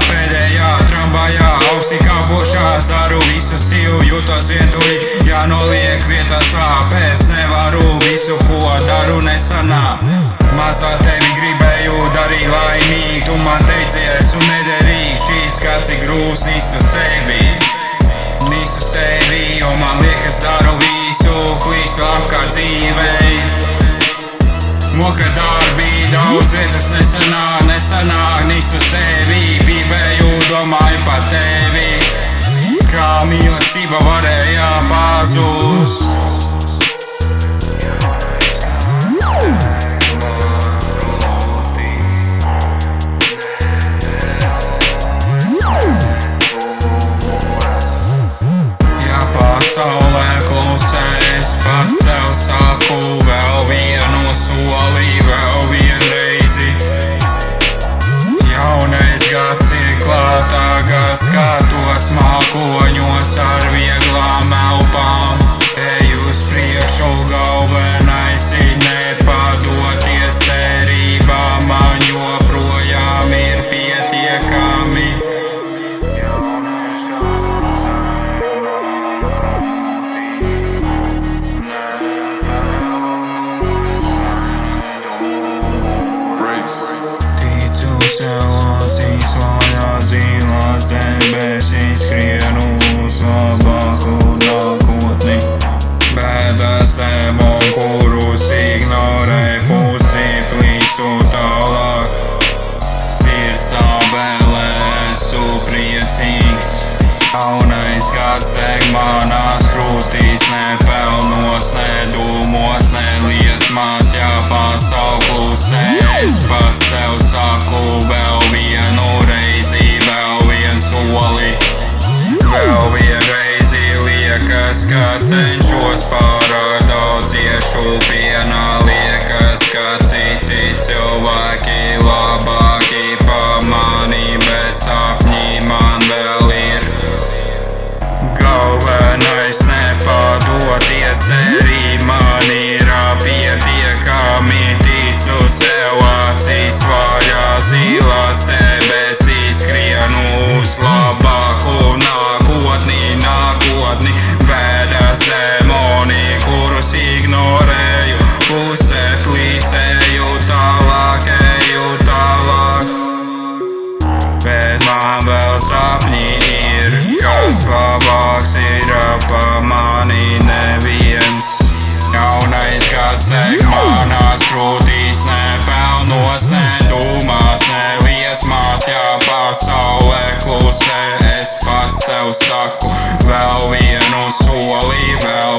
pēdējā tramvajā, augstī kāpošās, daru visu stilu, jūtos vientuļi, jānoliek vietā sāpēs, nevaru visu, ko daru nesanāk. Mazā tevi gribēju darīt laimīgi, tu man teicies un nederīgi, šīs gads ir grūts, nīstu sevi, jo man liekas daru visu, klīstu apkārt dzīvei. Moka darbi, daudz vietas nesanāk, nīstu sevi, bībēju, domāju par tevi, kā mīlestība varēja pazust. Pasaulē klusēs, pats sev saku vēl vienu soli, vēl vienreizi. Jaunais gads ir klāt, tagad skatos mākoņos ar vieglām elpām. Ej uz priekšu, galvenais ir nepadoties cerībā, man joprojām ir pietiekami. Acīs vaļā zilās debesīs, skrienu uz labāku nākotni. Bēdas demon, kurus ignorē, pusi plīstu tālāk. Sirds abelē, esmu priecīgs. Jaunais gads deg manās krūtīs, nepelnos, nedūmos, neliesmās, jāpasauk klusēs, pats sev saku vēl vienu reizi, vēl vien soli. Vēl vienreizi liekas, ka cenšos pārāk daudz iešu pienā, liekas, ka citi cilvēki labāki pa mani, bet sapņi man vēl ir. Galvenais nepadoties, cerī man ir pietiekami, ticu sev, acīs vaļā zilās debesīs, skrienu uz labāku nākotni, bēdas demoni, kurus ignorēju, pusē plīsēju tālāk, eju tālāk. Bet man vēl sapņi ir, kas labāks ir pa mani neviens. Jaunais gads deg manās krūtīs, nepelnos, nedūmās, neliesmās, jā, pasaulē klusē, es pats sev saku vēl vienu soli, vēl